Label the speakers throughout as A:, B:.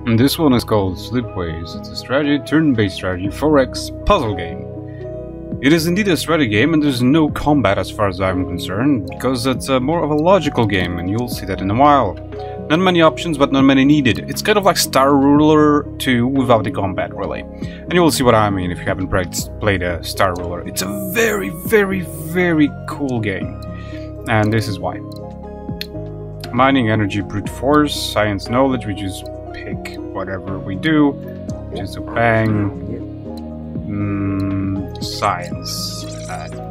A: And this one is called Slipways. It's a strategy, turn-based strategy, 4X puzzle game. It is indeed a strategy game, and there's no combat as far as I'm concerned, because it's more of a logical game, and you'll see that in a while. Not many options, but not many needed. It's kind of like Star Ruler 2 without the combat, really. And you will see what I mean if you haven't played a Star Ruler. It's a very, very, very cool game. And this is why. Mining, energy, brute force, science, knowledge, we just pick whatever we do. Just a bang. Science.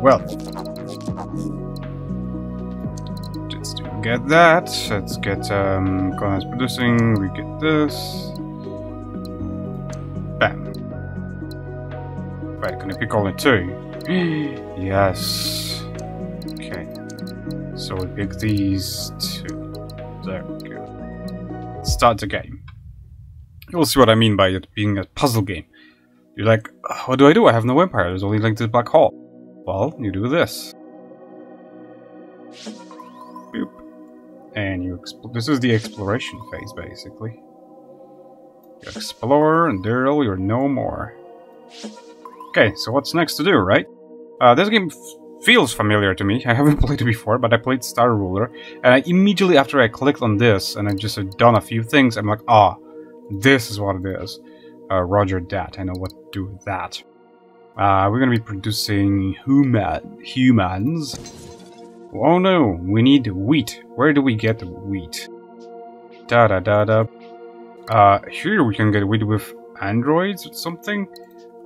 A: Wealth. Just to get that. Let's get colonize producing. We get this. Bam. Right, can I pick only 2? Yes. Okay. So we pick these 2. There we go. Let's start the game. You'll see what I mean by it being a puzzle game. You're like, what do? I have no empire. There's only like this black hole. Well, you do this. Boop. And you this is the exploration phase, basically. You explore, and there you're no more. Okay, so what's next to do, right? This game feels familiar to me. I haven't played it before, but I played Star Ruler, and I immediately after I clicked on this, and I just had done a few things, I'm like, this is what it is. Roger that. I know what to do with that. We're gonna be producing humans. Oh no, we need wheat. Where do we get wheat? Here we can get wheat with androids or something.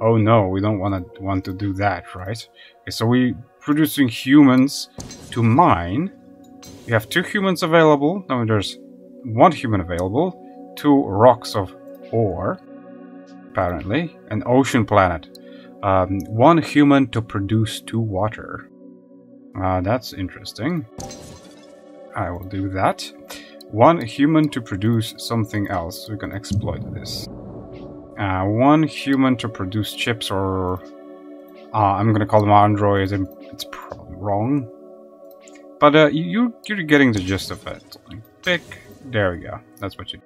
A: Oh no, we don't want to do that, right? Okay, so we're producing humans to mine. We have 2 humans available. No, there's 1 human available. 2 rocks of ore. Apparently, an ocean planet. 1 human to produce 2 water. That's interesting. I will do that. 1 human to produce something else. We can exploit this. 1 human to produce chips, or I'm gonna call them androids. It's probably wrong, but you're getting the gist of it. Pick. There we go. That's what you.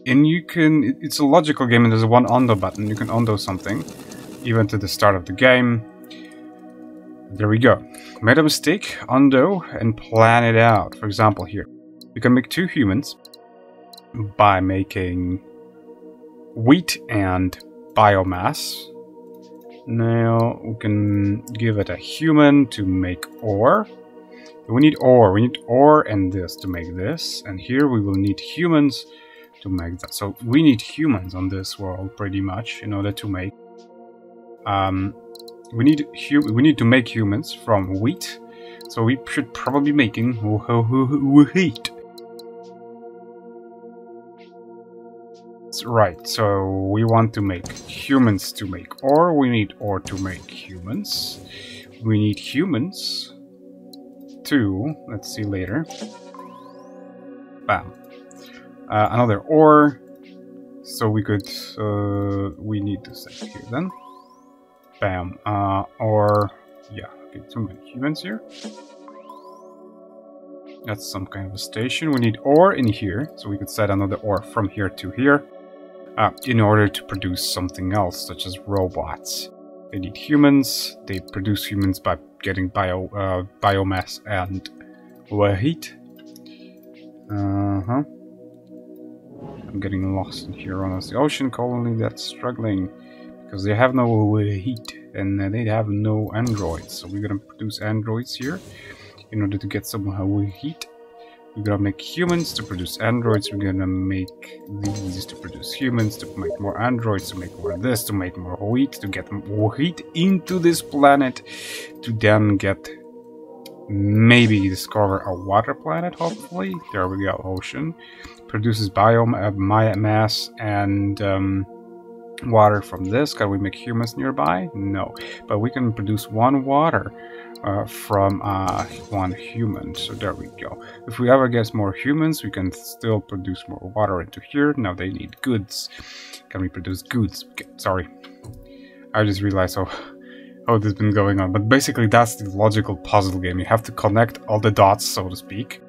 A: And you can, it's a logical game, and there's 1 undo button. You can undo something, even to the start of the game. There we go. Made a mistake, undo, and plan it out. For example, here. You can make 2 humans by making wheat and biomass. Now, we can give it a human to make ore. We need ore. We need ore and this to make this. And here we will need humans to make that. So we need humans on this world pretty much in order to make we need to make humans from wheat. So we should probably be making wheat. Right, so we want to make humans to make ore. We need ore to make humans. We need humans to, let's see later. Bam. Another ore, so we could, we need to set here then. Bam, or, yeah, okay, 2 many humans here. That's some kind of a station. We need ore in here, so we could set another ore from here to here, in order to produce something else, such as robots. They need humans, they produce humans by getting biomass and heat. I'm getting lost in here on the ocean colony that's struggling because they have no heat and they have no androids. So we're gonna produce androids here in order to get some heat. We're gonna make humans to produce androids. We're gonna make these to produce humans, to make more androids, to make more of this, to make more wheat, to get more heat into this planet, to then get maybe discover a water planet, hopefully. There we go, ocean. Produces biomass and water from this. Can we make humans nearby? No. But we can produce 1 water from 1 human. So there we go. If we ever get more humans, we can still produce more water into here. Now they need goods. Can we produce goods? Okay, sorry. I just realized how this has been going on. But basically that's the logical puzzle game. You have to connect all the dots, so to speak,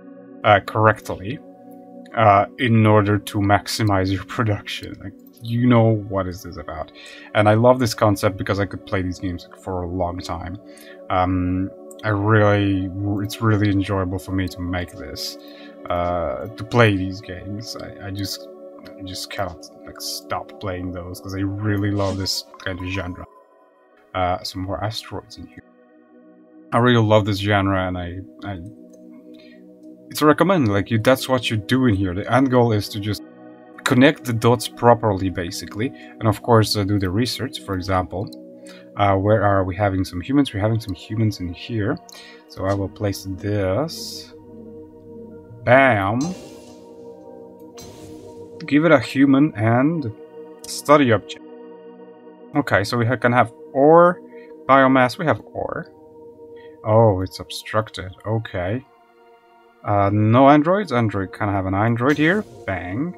A: correctly. in order to maximize your production. Like, you know what is this about? And I love this concept because I could play these games for a long time. It's really enjoyable for me to make this, to play these games. I just cannot like stop playing those because I really love this kind of genre. Some more asteroids in here. I really love this genre, and it's recommended. Like, that's what you're doing here. The end goal is to just connect the dots properly, basically, and of course do the research. For example, where are we having some humans? We're having some humans in here, so I will place this. Bam. Give it a human and study object. Okay, so we can have ore, biomass. We have ore. Oh, it's obstructed. Okay. No androids. Android can have an android here. Bang.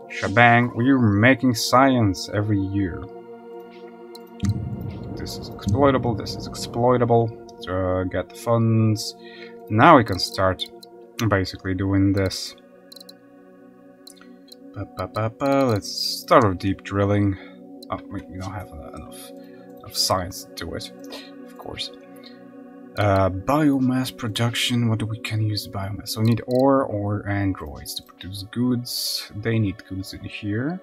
A: Shabang. We're making science every year. This is exploitable. This is exploitable. Get the funds. Now we can start basically doing this. Let's start with deep drilling. Oh, we don't have enough science to do it, of course. Biomass production. What do we can use biomass? So we need ore or androids to produce goods. They need goods in here.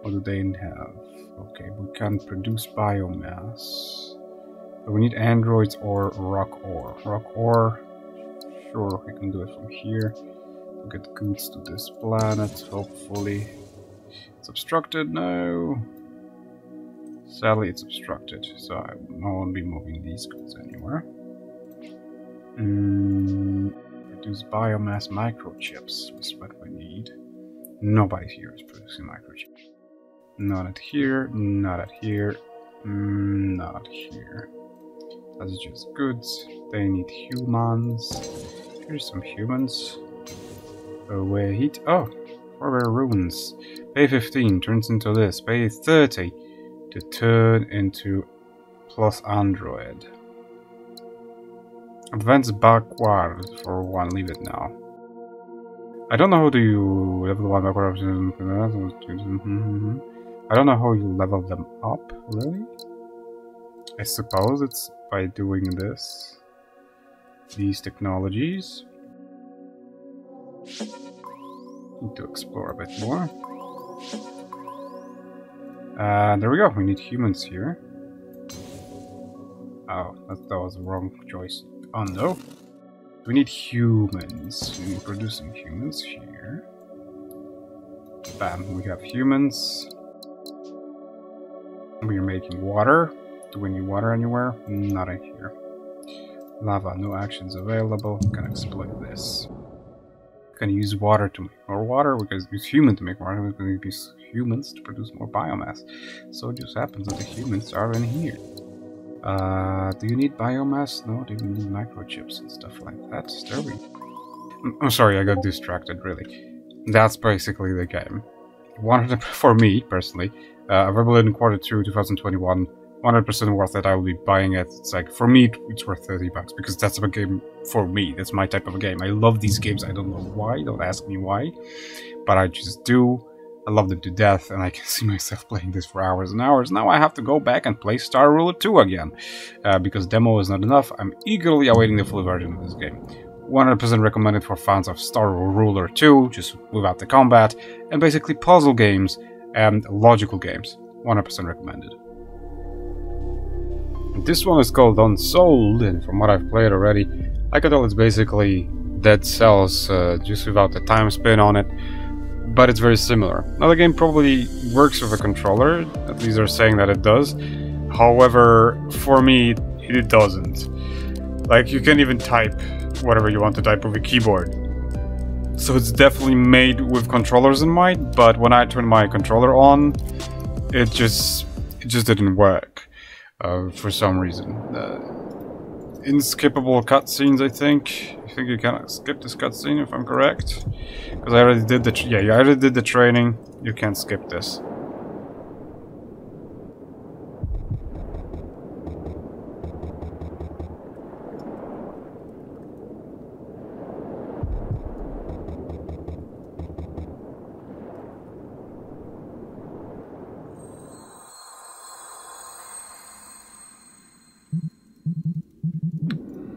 A: What do they have? Okay, we can produce biomass. But we need androids or rock ore. Rock ore. Sure, we can do it from here. We'll get goods to this planet, hopefully. It's obstructed? No. Sadly, it's obstructed, so I won't be moving these goods anywhere. Produce biomass microchips is what we need. Nobody here is producing microchips. Not at here, not at here, not here. That's just goods. They need humans. Here's some humans. Away heat. Oh, forever runes. Pay 15 turns into this. Pay 30 to turn into plus android. Advance backward for 1. Leave it now. I don't know how do you level 1 backward. I don't know how you level them up, really. I suppose it's by doing this. These technologies. Need to explore a bit more. There we go. We need humans here. Oh, that was the wrong choice. Oh no. We need humans. We need producing humans here. Bam, we have humans. We are making water. Do we need water anywhere? Not in here. Lava, no actions available. We can exploit this. We can use water to make more water. We can use humans to make water. We can use humans to produce more biomass. So it just happens that the humans are in here. Do you need biomass? No, do you need microchips and stuff like that? There we go. I'm sorry, I got distracted, really. That's basically the game. For me, personally, available in Q2 2021, 100% worth it. I will be buying it. It's like, for me, it's worth $30 because that's a game for me. That's my type of a game. I love these games. I don't know why. Don't ask me why. But I just do. I love them to death, and I can see myself playing this for hours and hours. Now I have to go back and play Star Ruler 2 again, because demo is not enough. I'm eagerly awaiting the full version of this game. 100% recommended for fans of Star Ruler 2, just without the combat, and basically puzzle games and logical games. 100% recommended. This one is called Unsouled, and from what I've played already, I can tell it's basically Dead Cells, just without the time spin on it. But it's very similar. Now the game probably works with a controller, at least they're saying that it does. However, for me, it doesn't. Like, you can't even type whatever you want to type with a keyboard. So it's definitely made with controllers in mind, but when I turned my controller on, it just didn't work for some reason. Inskippable cutscenes, I think. I think you can skip this cutscene if I'm correct, because I already did the I already did the training. You can't skip this.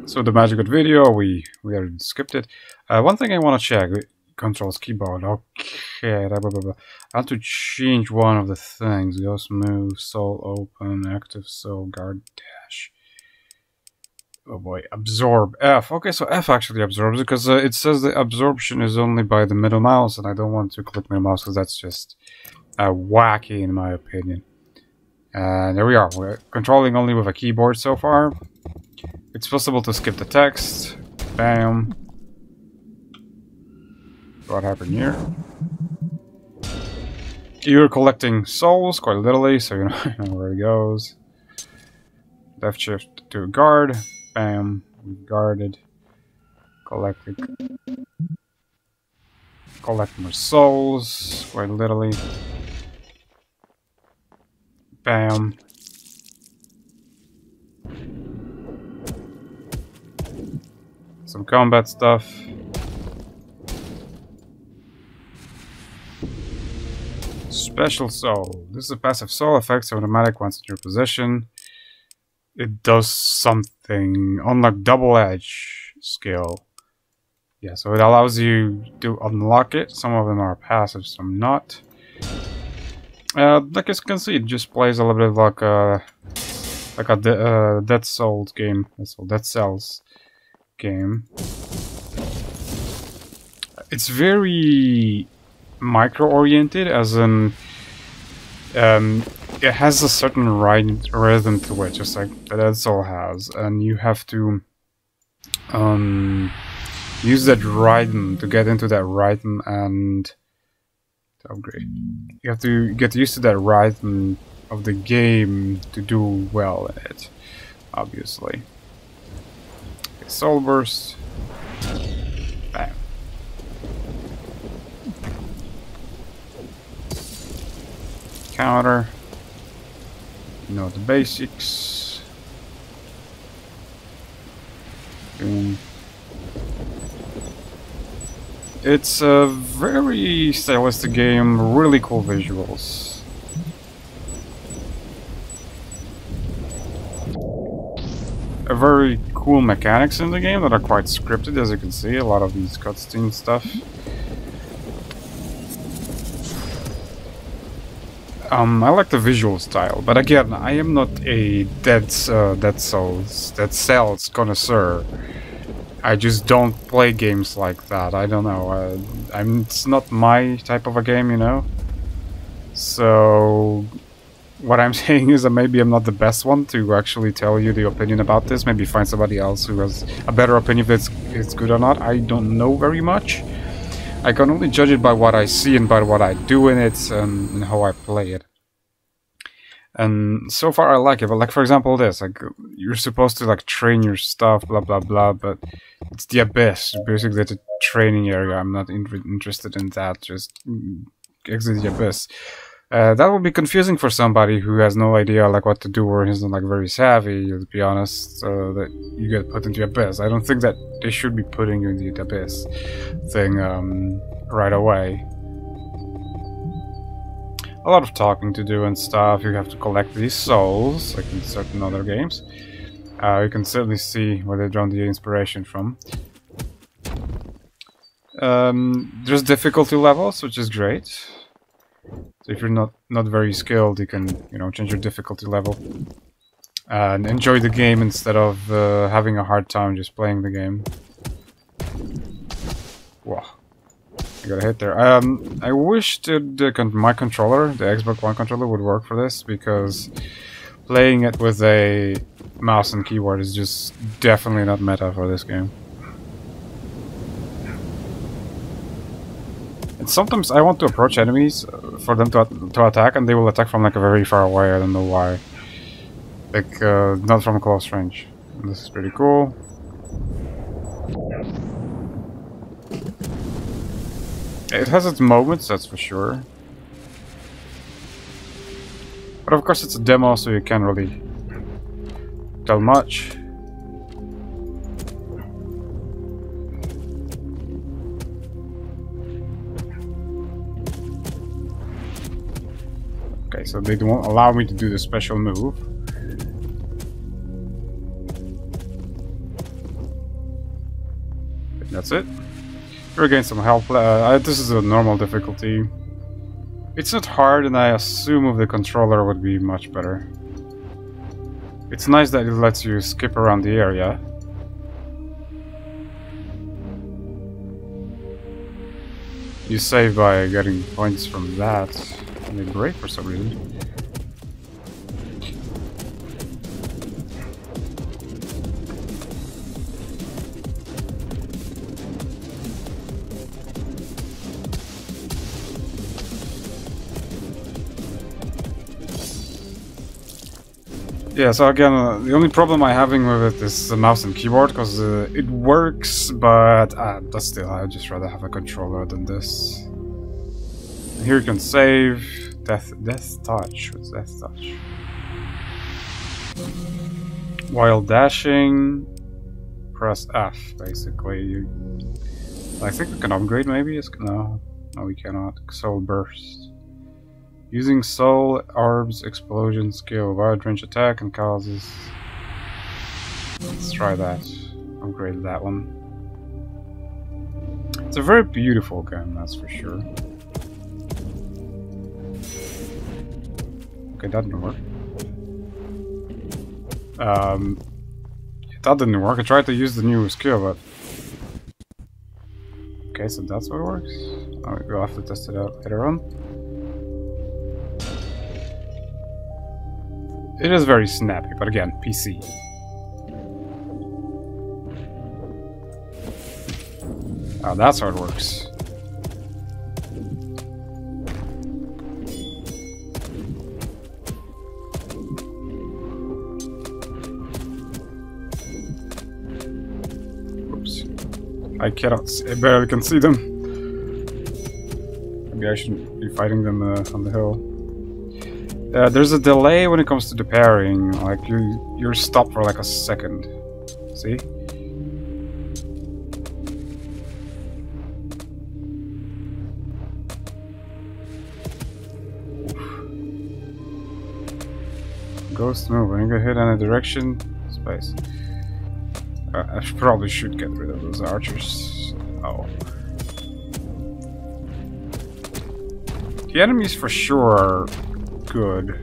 A: So the magic of video, we already skipped it. One thing I want to check, controls keyboard. Okay, blah, blah, blah, blah. I have to change one of the things. Ghost move, soul open, active soul, guard dash. Oh boy, absorb F. Okay, so F actually absorbs it because it says the absorption is only by the middle mouse, and I don't want to click middle mouse because that's just wacky in my opinion. And there we are. We're controlling only with a keyboard so far. It's possible to skip the text. Bam. What happened here? You're collecting souls, quite literally, so you know where it goes. Left shift to guard. Bam. Guarded. Collected. Collect more souls, quite literally. Bam. Some combat stuff. Special soul. This is a passive soul effect, so automatic once in your position. It does something. Unlock double edge skill. Yeah, so it allows you to unlock it. Some of them are passive, some not. Like you can see, it just plays a little bit like a Dead Souls game. Dead Cells game. It's very micro-oriented, as in it has a certain rhythm to it, just like the Dead Soul has, and you have to use that rhythm to get into that rhythm and to upgrade. You have to get used to that rhythm of the game to do well in it, obviously. Okay, Soul Burst. Bam. Counter. You know the basics. Boom. It's a very stylistic game, really cool visuals. A very cool mechanics in the game that are quite scripted, as you can see, a lot of these cutscene stuff. I like the visual style, but again, I am not a Dead Cells connoisseur. I just don't play games like that. I don't know. It's not my type of a game, you know. So what I'm saying is that maybe I'm not the best one to actually tell you the opinion about this. Maybe find somebody else who has a better opinion if it's good or not. I don't know very much. I can only judge it by what I see and by what I do in it and how I play it. And so far I like it, but like for example this, like you're supposed to like train your stuff, blah blah blah, but it's the abyss, basically the training area. I'm not interested in that, just exit the abyss. That will be confusing for somebody who has no idea like what to do or isn't like very savvy, to be honest, that you get put into the abyss. I don't think that they should be putting you in the abyss thing right away. A lot of talking to do and stuff. You have to collect these souls, like in certain other games. You can certainly see where they drawn the inspiration from. There's difficulty levels, which is great. So if you're not very skilled, you can change your difficulty level and enjoy the game instead of having a hard time just playing the game. Whoa. I got a hit there. I wish that my controller, the Xbox One controller, would work for this, because playing it with a mouse and keyboard is just definitely not meta for this game. And sometimes I want to approach enemies for them to attack, and they will attack from like a very far away. I don't know why. Like not from close range. And this is pretty cool. It has its moments, that's for sure. But of course it's a demo, so you can't really tell much. Okay, so they won't allow me to do the special move. That's it. Regain some health. This is a normal difficulty. It's not hard, and I assume with the controller would be much better. It's nice that it lets you skip around the area. You save by getting points from that. And they break for some reason. Yeah, so again, the only problem I'm having with it is the mouse and keyboard, because it works, but still, I'd just rather have a controller than this. And here you can save. Death touch. What's death touch? While dashing, press F, basically. I think we can upgrade, maybe? No, we cannot. Soul burst. Using soul orbs explosion skill, wide range attack and causes. Let's try that. Upgrade that one. It's a very beautiful game, that's for sure. Okay, that didn't work. That didn't work. I tried to use the new skill, but okay, so that's what works. We'll have to test it out later on. It is very snappy, but again, PC. Oh, that's how it works. Oops. I cannot see, I barely can see them. Maybe I shouldn't be fighting them on the hill. There's a delay when it comes to the parrying, like you're stopped for like a second. See? Ghost move. When you get hit in a direction, space. I probably should get rid of those archers. Oh. The enemies for sure are good.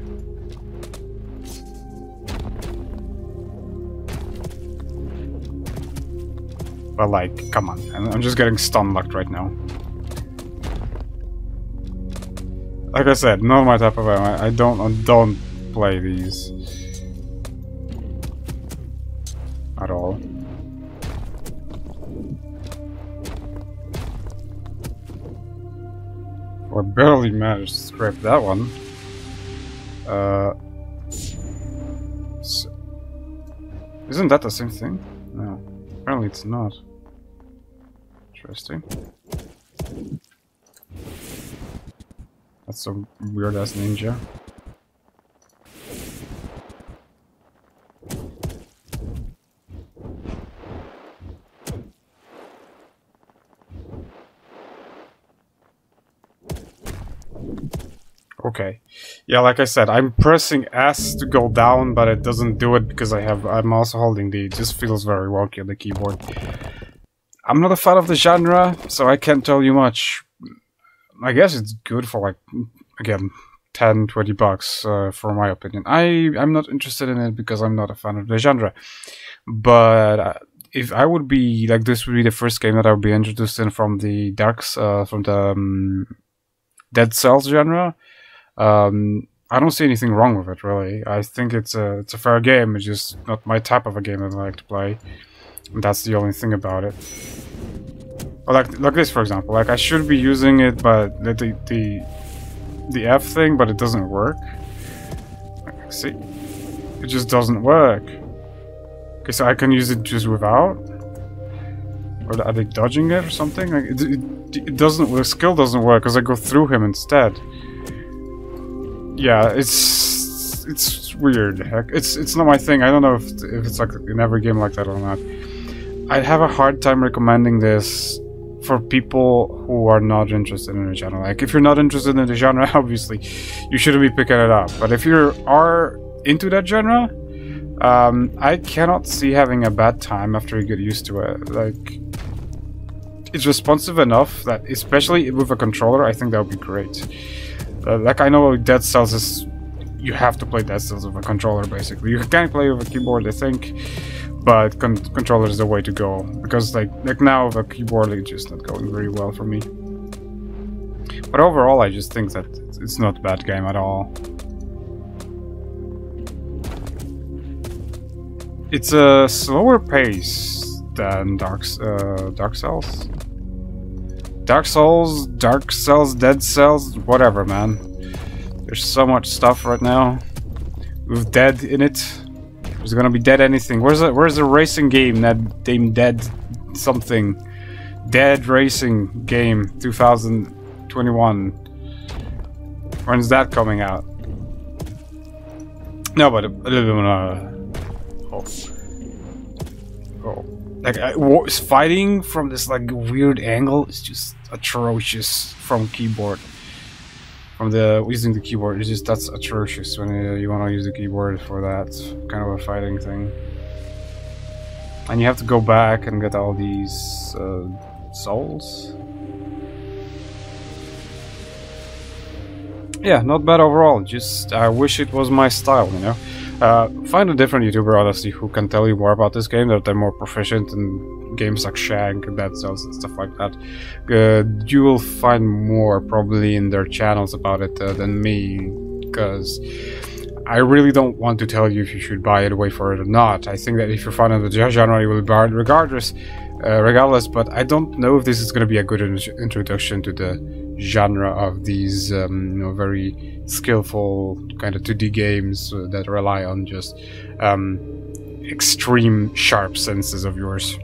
A: But like, come on. I'm just getting stun-locked right now. Like I said, not my type of game. I don't play these at all. I barely managed to scrape that one. Isn't that the same thing? No. Apparently it's not. Interesting. That's some weird-ass ninja. Okay. Yeah, like I said, I'm pressing S to go down, but it doesn't do it because I'm also holding D. It just feels very wonky on the keyboard. I'm not a fan of the genre, so I can't tell you much. I guess it's good for like, again, 10, 20 bucks, for my opinion. I'm not interested in it because I'm not a fan of the genre. But if I would be, like, this would be the first game that I would be introduced in from the from the Dead Cells genre. I don't see anything wrong with it, really. I think it's a fair game. It's just not my type of a game that I like to play. And that's the only thing about it. Or like this, for example. Like, I should be using it, but the F thing, but it doesn't work. Like, see, it just doesn't work. Okay, so I can use it just without. Or are they dodging it or something? Like, it doesn't. The skill doesn't work because I go through him instead. Yeah, it's weird. Heck, it's not my thing. I don't know if it's like in every game like that or not. I have a hard time recommending this for people who are not interested in the genre. Like, if you're not interested in the genre, obviously, you shouldn't be picking it up. But if you are into that genre, I cannot see having a bad time after you get used to it. Like, is responsive enough that, especially with a controller, I think that would be great. Like, I know Dead Cells is... You have to play Dead Cells with a controller, basically. You can play with a keyboard, I think, but controller is the way to go. Because, like now, with a keyboard, it's just not going very well for me. But overall, I just think that it's not a bad game at all. It's a slower pace than Dark Cells. Dark Cells, Dead Cells, whatever, man. There's so much stuff right now with dead in it. There's gonna be dead anything. Where's the racing game that named Dead something? Dead Racing game 2021. When's that coming out? No, but a little bit like fighting from this like weird angle is just atrocious from keyboard. From using the keyboard, it's just that's atrocious when you want to use the keyboard for that kind of a fighting thing. And you have to go back and get all these souls. Yeah, not bad overall. Just I wish it was my style, you know. Find a different YouTuber, honestly, who can tell you more about this game, that they're more proficient in games like Shank and Dead Cells and stuff like that. You will find more probably in their channels about it than me, because I really don't want to tell you if you should buy it, wait for it or not. I think that if you're fond of the genre, you will buy it regardless, but I don't know if this is going to be a good introduction to the genre of these you know, very skillful kind of 2D games that rely on just extreme sharp senses of yours.